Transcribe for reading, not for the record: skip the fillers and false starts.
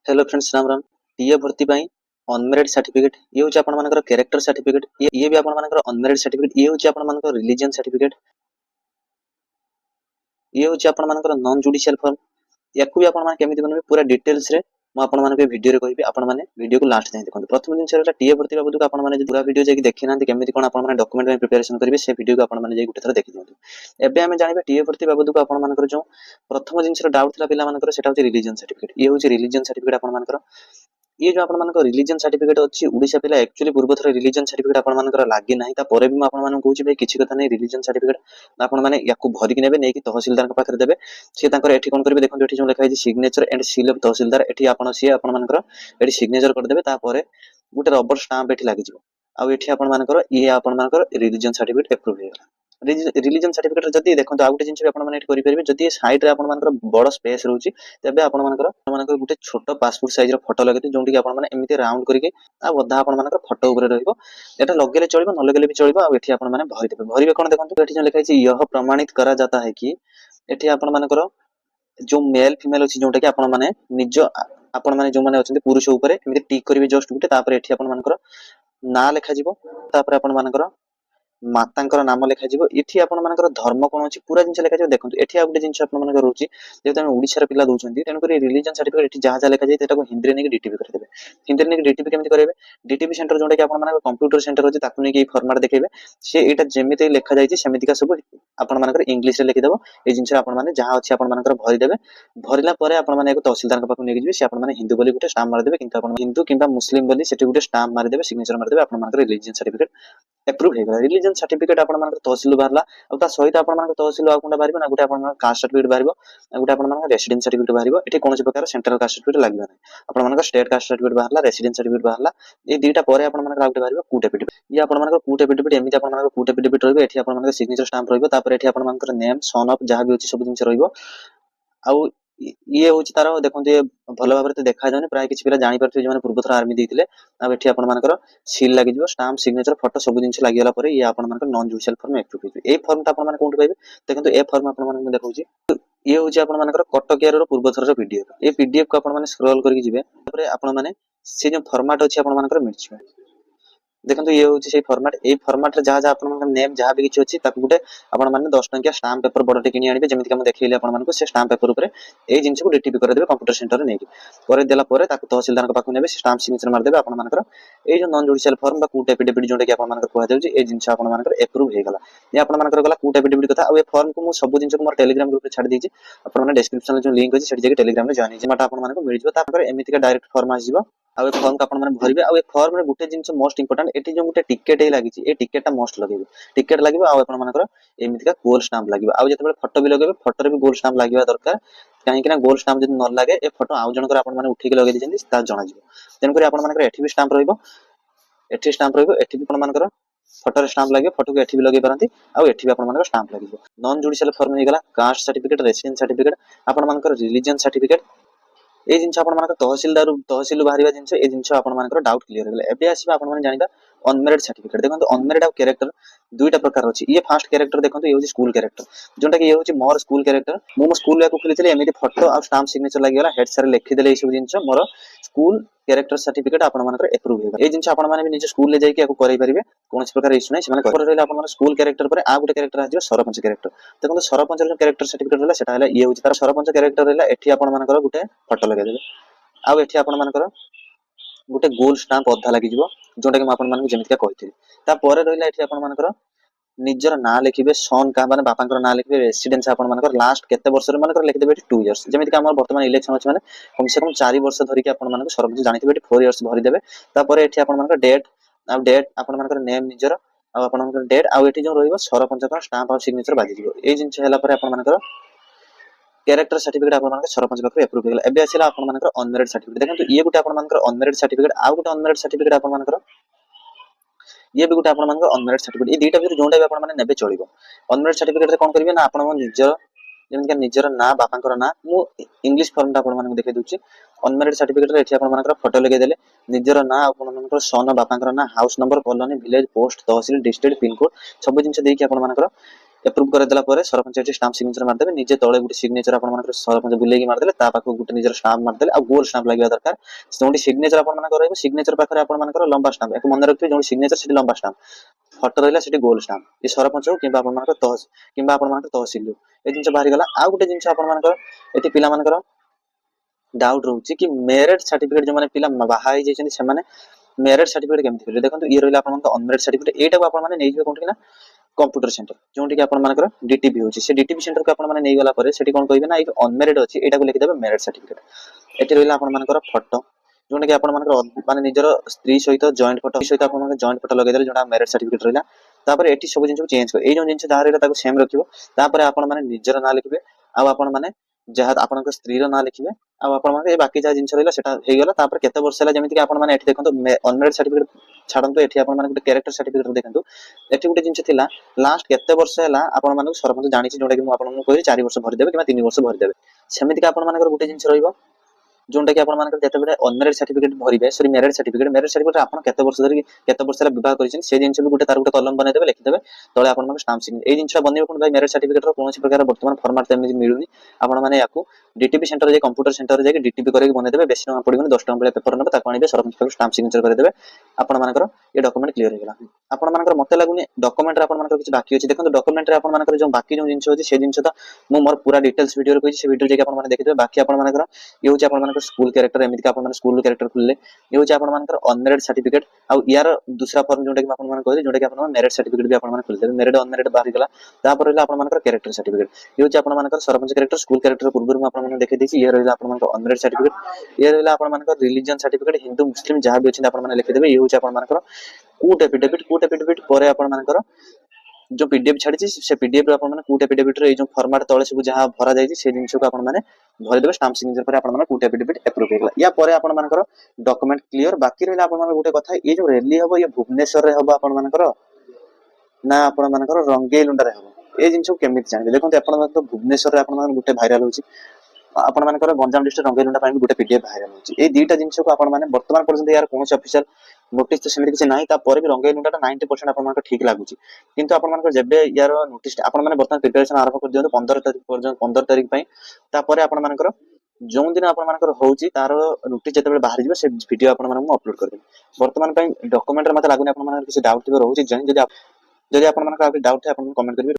Hello friends, Ram Ram. TA भर्ती पाई unmarried certificate ये होची आपण मानकर कैरेक्टर सर्टिफिकेट ये भी आपण मानकर अनमेरिड सर्टिफिकेट ये होची आपण मानकर रिलीजन सर्टिफिकेट ये होची आपण मानकर नॉन जुडिशियल फॉर्म याकू भी आपण माने केमिति बनबे पूरा डिटेल्स रे म आपण माने वीडियो रे कहबी आपण माने वीडियो को लास्ट जाय देखंतु। प्रथम दिन से टीए भर्ती बाबत आपण माने पूरा वीडियो जे देखि नांती केमिति कोन आपण माने डॉक्यूमेंट में प्रिपरेशन करबे से वीडियो को आपण माने जे गुटे थरा देखि दियंतु। एबे हमें जानिबे टीए भर्ती बाबत आपण मानकर जो प्रथम दिन से डाउट थिला पिला मानकर सेटा होची रिलीजन सर्टिफिकेट ये होची रिलीजन सर्टिफिकेट आपण मानकर ये जो आपण मानकर रिलीजन सर्टिफिकेट अछि ओडिसा पिला एक्चुअली पूर्व थर रिलीजन सर्टिफिकेट आपण मानकर लागि नाही ता परे भी आपण मानन कहूची भाई किछि कथा नै रिलीजन सर्टिफिकेट आपण माने याकू भरि कि नेबे नै कि तहसीलदार के पाखरे देबे से तांकर एठी कोन करबे देखंतु एठी जो लिखा है सिग्नेचर एंड सील ऑफ तहसीलदार एठी आपण से आपण मानकर एठी सिग्नेचर कर देबे ता परे गुटे रबर स्टाम्प एठी लागि जिवो आ एठी आपण मानकर ये आपण मानकर रिलीजन सर्टिफिकेट अप्रूव हे रिलीजन सर्टिफिकेट जदी देखंतु आ गुटे जिंस भी आपण माने एठी करि परिबे जदी साइड रे आपण मानकर बड़ स्पेस रहउची तबे आपण मानकर गुटे छोटो पासपोर्ट साइज रो फोटो लगेते जोंटी कि आपण माने एमिति राउंड करके आ बधा आपण मानकर फोटो ऊपर रहइबो एटा लगेले चलिबो न लगेले भी चलिबो आ एठी आपण माने भरि देबे भरिबे कोन देखंतु एठी जो लिखा है यह प्रमाणित करा जाता है कि एठी आपण मानकर जो मेल फीमेल अछि जोंटा कि आपण माने निज आपण माने जो माने अछंती पुरुष ऊपर एमिति टिक करिवे जस्ट गुटे तापर एठी आपण मानकर ना लेखा जिवो तापर आपण मानकर मातांकर नाम लेखा जिवो एठी आपण मानकर धर्म कोन अछि पूरा जिंस लेखा जिवो देखंतु एठी आ गुटे जिंस आपण मानकर रहउची जेते हम ओडिसा रे पिला दोउछंती तेन करी रिलीजन सर्टिफिकेट एठी जहा जहा लेखा जाय तेटा को हिंदी रे नेकी डीटीपी कर देबे हिंदी रे नेकी डीटीपी केमिति करबे डीटीपी सेंटर जोंटा कि आपण मानकर कंप्यूटर सेंटर अछि ताकु नेकी फॉर्मेट देखेबे से एटा जेमिति लेखा जायछि सेमिति का सब आपण मानकर इंग्लिश रे लिखि देबो ए जिंस आपण माने जहा अछि आपण मानकर भरि देबे भरिला परे आपण माने एको तहसीलदार के पाखु नेकी जिवे से आपण माने हिंदू बोली गुटे स्टाम्प मार देबे किंतु आपण हिंदू किंबा मुस्लिम बोली सेठी गुटे स्टाम्प मार देबे सिग्नेचर मार देबे आपण मानकर रिलीजन सर्टिफिकेट अप्रूव हे गला रिलीजन सर्टिफिकेट आपण मानकर तहसील बारला आ ता सहित आपण मानकर तहसील आ कोनटा बारिबो ना गुटे आपण मानकर कास्ट सर्टिफिकेट बारिबो आ गुटे आपण मानकर रेसिडेंस सर्टिफिकेट बारिबो एठी कोनोसी प्रकार सेंट्रल कास्ट सर्टिफिकेट लागिबो नै आपण मानकर स्टेट कास्ट सर्टिफिकेट बारला रेसिडेंस सर्टिफिकेट बारला ए दुईटा परे आपण मानकर आ गुटे बारिबो कूट एफिडेविट ये आपण मानकर कूट एफिडेविट एमिति आपण मानकर कूट एफिडेविट रहइबो एठी आपण मानकर सिग्नेचर स्टाम्प रहइबो तापर एठी आपण मानकर नेम सन ऑफ जहा भी होची सब जिंस रहइबो आ ये होची तारो देखंतु ये भलो भाबरे ते देखा जाउनी प्राय किछि पिला जानि परथि जे माने पूर्व थरा आर्मी देइतिले आ एठी आपण मानकर सील लागि जिवो स्टाम्प सिग्नेचर फोटो सब जिंस लागि गेला परे ये आपण मानकर नॉन जुडिशियल फॉर्म अप्रूव होइबे ए फॉर्म ता आपण माने कोंठ पाइबे देखंतु ए फॉर्म आपण माने देखौची ये होची आपण मानकर कटक एयर रो पूर्व थरा रो पीडीएफ ए पीडीएफ को आपण माने स्क्रॉल करके जिवे तापर आपण माने से जो फॉर्मेट अछि आपण मानकर मिलछि देखंतु ये होची से फॉर्मेट ए फॉर्मेट रे जहा जहा आपण मानकर नेम जहा भी किछि अछि ताकु गुटे आपण माने 10 टंकिया स्टाम्प पेपर बडटे किनि आनिबे जेमिति कि हम देखैले आपण मानको से स्टाम्प पेपर ऊपर ए जिंस को डीटीपी कर देबे कंप्यूटर सेंटर रे नेकी करे देला परे ताकु तहसीलदार के पाखु नेबे स्टाम्प सिग्नेचर मार देबे आपण मानकर ए जो नॉन जुडिशियल फॉर्म बा कूट एफिडेविट जोंटा कि आपण मानकर कहै जाउची ए जिंस आपण मानकर अप्रूव हे गला ये आपण मानकर गला कूट एफिडेविट कथा आ ए फॉर्म को मु सब जिंस को मोर टेलीग्राम ग्रुप रे छाडी देछि आपण माने डिस्क्रिप्शन रे जो लिंक अछि सेठी जाके टेलीग्राम रे जॉइन जे माटा आपण मानको मिल जिवो तापर एमिति का डायरेक्ट फॉर्म आ जिवो आ ए फॉर्म का आपण माने भरिबे आ ए फॉर्म रे गुटे जिंस मोस्ट इंपोर्टेंट एठी जो गुटे टिकेट हे लागिछि ए टिकेट ता मोस्ट लगेबे टिकेट लागिबो आ आपण मानकर एमिति का गोल स्टाम्प लागिबो आ जते बेले फोटो भी लगेबे फोटो रे भी गोल स्टाम्प लागिबा दरकार काहे कि ना गोल स्टाम्प जदि न लागे ए फोटो आउ जनकर आपण माने उठिके लगेइ दिजंती ता जणा जिवो तेन करी आपण मानकर एठी भी स्टाम्प रहइबो एठी स्टाम्प रहइबो एठी भी आपण मानकर फोटो रे स्टाम्प लागे फोटो को एठी भी लगेइ पारंती आ एठी भी आपण मानकर स्टाम्प लागिबो नॉन जुडिशियल फॉर्म हे गला कास्ट सर्टिफिकेट रेसिडेंस सर्टिफिकेट आपण मानकर रिलीजन सर्टिफिकेट ए जिंस आपण मानकर तहसील बाहरिबा जिंस ए जिंस आपण मानकर डाउट क्लियर गेले एबे आसीबा आपण माने जानिबा अनमेरिड सर्टिफिकेट देखंतु अनमेरिड आ कैरेक्टर दुईटा प्रकार अछि ये फर्स्ट कैरेक्टर देखंतु ये होची स्कूल कैरेक्टर जोंटा कि ये होची मोर स्कूल कैरेक्टर मो स्कूल या को खुलितले एमिति फोटो आ स्टाम्प सिग्नेचर लागि गेला हेड सर लिखि देले ए सब जिंस मोर स्कूल कैरेक्टर सर्टिफिकेट आपण मानकर अप्रूव हेगा ए जिंस आपण माने भी निज स्कूल ले जाई के को करै परिबे कोनस प्रकार इश्यू नै से माने कर रहले आपण माने स्कूल कैरेक्टर पर आ गुटे कैरेक्टर आजियो सरपंच कैरेक्टर देखंतु सरपंच रो कैरेक्टर सर्टिफिकेट रहला सेटा हला ये होची तार सरपंच कैरेक्टर रहला एठी आपण मानकर गुटे फोटो लगे देबे आ एठी आपण मानकर गुटे गोल स्टाम्प अधा लागि जिवो जोंटा कि म आपण मानक जेमिति का कहिथिली ता परे रहला एठी आपण मानकर निजर ना लिखिबे सन का माने बापांकर ना लिखिबे रेसिडेंस आपण मानकर लास्ट केते वर्ष रे मानकर लिखि देबे 2 इयर्स जेमिति का हमर वर्तमान इलेक्शन अछि माने कम से कम 4 वर्ष धरि के आपण मानक सरपंच जानिथिबे 4 इयर्स भरि देबे ता परे एठी आपण मानकर डेट आपण मानकर नेम निजर आ आपण मानकर डेट आ एठी जो रहइबो सरपंच का स्टाम्प आ सिग्नेचर बाजि जिवो ए जिंस हैला परे आपण मानकर कैरेक्टर सर्टिफिकेट आपण मानकर सरपंच पाखरे अप्रूव हेगला एबे आसिला आपण मानकर अनमेरिड सर्टिफिकेट देखंतु ये गुटे आपण मानकर अनमेरिड सर्टिफिकेट आ गुटे अनमेरिड सर्टिफिकेट आपण मानकर ये भी गुटे आपण मानकर अनमेरिड सर्टिफिकेट ए दुईटा भीतर जोंटा भी आपण माने नेबे चलिबो अनमेरिड सर्टिफिकेट रे कोन करिवे ना आपण मन निजर जेमि का निजर ना बापांकर ना मु इंग्लिश फॉर्म ता आपण मानक देखै दुछि अनमेरिड सर्टिफिकेट रे एठी आपण मानकर फोटो लगे देले निजर ना आपण मानकर सन बापांकर ना house number colony village post तहसील डिस्ट्रिक्ट पिन कोड सब जिंस देई कि आपण मानकर एप्रूव करदेला सरपंच ये स्टाम्प सिग्नेचर मारदेवे निजे तले गोटे सिग्नेचर आप सरपंच बुलेकी मारदेले गोटे निजर स्टाम्प मारदेले आ गोल स्टाम्प लगे दरकार जो सिग्नेचर आप सिग्नेचर पाखे आप लंबा स्टाम्प एक मन रखिए जो सिग्नेचर से लंबा स्टाम्प फटो रहा से गोल स्टाम्प ये सरपंच हो कि तहसिल ये जिन बाहरी गला आ गोटे जिन आप पिला डाउट रोचे कि मेरिट सर्टिफिकेट जो मैंने पिला बाहा से मेरिट सर्टिफिकेट केमती देखो ये रहा अनमेरिट सर्टिफिकेट एटा को आपने कौन ना कंप्यूटर सेंटर जो कि डीटीपी होची से डीटीपी सेंटर को आपने नहीं गला परे सेठी कोन कहबे ना अनमेरिट अछि एटा को लिखि देबे मेरिट सर्टिफिकेट एटी रहला आपन फोटो जोटा कि आपन माने निजर स्त्री सहित जॉइंट फोटो सहित आपन जॉइंट फोटो लगे देले जोटा मेरिट सर्टिफिकेट रहला तापर एटी सब जिन चेंज कर ए जो जिन जहां रहला ताको सेम रखिबो तापर आपन माने निजर ना लिखिबे आ आपन माने जहां आपन स्त्री रो ना लिखिबे आ आपन माने बाकी जहां जिन रहला सेटा हे गेला तापर केते वर्ष हला जेमिति कि आपन माने एठी देखंतो अनमेरिट सर्टिफिकेट छाडंतो एठी आपन माने कैरेक्टर सर्टिफिकेट देखंतो एठी गोटे जिन थिला लास्ट केते वर्ष हला आपन माने सरपंच जानि छी जोटा कि मु आपन कहि 4 वर्ष भरि देबे किबा 3 वर्ष भरि देबे सेमिति कि आपन माने गोटे जिन रहइबो जोटा कि आपन माने जेते बेले अनमेरिट सर्टिफिकेट भरिबे सॉरी मेरिट सर्टिफिकेट आपन केते वर्ष धरि केते वर्ष हला विवाह करिसेन से जिन भी गोटे तार गोटे कलम बने देबे लिखि देबे तळे आपन माने स्टाम्प सिग्नेचर ए जिनसा बनेबे कोन भाई मेरिट सर्टिफिकेट रो कोनोसी प्रकार वर्तमान फॉर्मेट तेमि मिलुनी आपन माने याकू डीटीपी सेंटर जे कंप्यूटर सेंटर जे डीटीपी करे बने देबे बेसी न पडिबोनी 10 टका पेपर नबे ताको आनिबे सरपंच को स्टाम्प सिग्नेचर करे देबे आपन मानकर ये डॉक्यूमेंट क्लियर हो गेला आपन मानकर मते लागुनी डॉक्यूमेंट रे आपन मानकर किछ बाकी अछि देखंतु डॉक्यूमेंट रे आपन मानकर जो बाकी जो जिंस अछि से जिंस त मु मोर पूरा डिटेल्स वीडियो रे कहि से वीडियो जे आपन माने देखिबे बाकी आपन मानकर ये होची आपन मानकर स्कूल कैरेक्टर एमिति का आपन माने स्कूल कैरेक्टर खुलले ये होची आपन मानकर अनमेरिट सर्टिफिकेट आ यार दूसरा फॉर्म जोटा कि आपन माने कहले जोटा कि आपन मेरिट सर्टिफिकेट भी आपन माने खुलले मेरिट अनमेरिट बाहर गेला तापर रहला आपन मानकर कैरेक्टर सर्टिफिकेट ये होची आपन मानकर सरपंच कैरेक्टर स्कूल कैरेक्टर पूर्व में आपन माने देखि देछि ये रहला आपन मानकर अनमेरिट सर्टिफिकेट ये रहला आपन मानकर रिलीजन सर्टिफिकेट हिंदू मुस्लिम जहां भी अछि आपन माने लिखि देबे ये होची आपन मानकर कूट एफिडेविट परे आपन मानकर जो पीडीएफ छाड़ी से पीडीएफ आपन माने कूट एफिडेविट रे जो फॉर्मेट तळे सब जहां भरा जाई से जिंस को आपन माने भरि देबे स्टाम्प सिग्नेचर पर आपन माने कूट एफिडेविट अप्रूव हेगला या परे आपन मानकर डॉक्यूमेंट क्लियर बाकी रहला आपन माने गोटे कथा ये जो रैली हबो ये भुवनेश्वर रे हबो आपन मानकर ना आपन मानकर रंगेलुंडा रे हबो ए जिंस को केमिति जानिबे देखंतु आपन मानकर भुवनेश्वर रे आपन माने गोटे भाइराल होची आपण मानकर गंजाम डिस्ट्रिक्ट रंगेलुंडा पाई गोटे पीडीएफ भाइराल होची ए दुईटा जिंस को आपण माने वर्तमान पर्यंत यार कोनोसी ऑफिशियल नोटिस तो सेमिति किछ नाही ता पर भी रंगेलुंडा 90% आपण मानकर ठीक लागुची किंतु आपण मानकर जेबे यार नोटिस आपण माने वर्तमान प्रिपरेशन आरंभ कर दियंतु 15 तारिख पर्यंत 15 तारिख पई ता पर आपण मानकर जो दिन आपण मानकर होची तार नोटिस जते बेले बाहर जिवो से वीडियो आपण माने अपलोड कर देबे वर्तमान पई डॉक्यूमेंट रे मते लागुनी आपण मानकर किछ डाउट थिबे रहउची जन जदि आप मानकर डाउट है आपण कमेंट करिवे।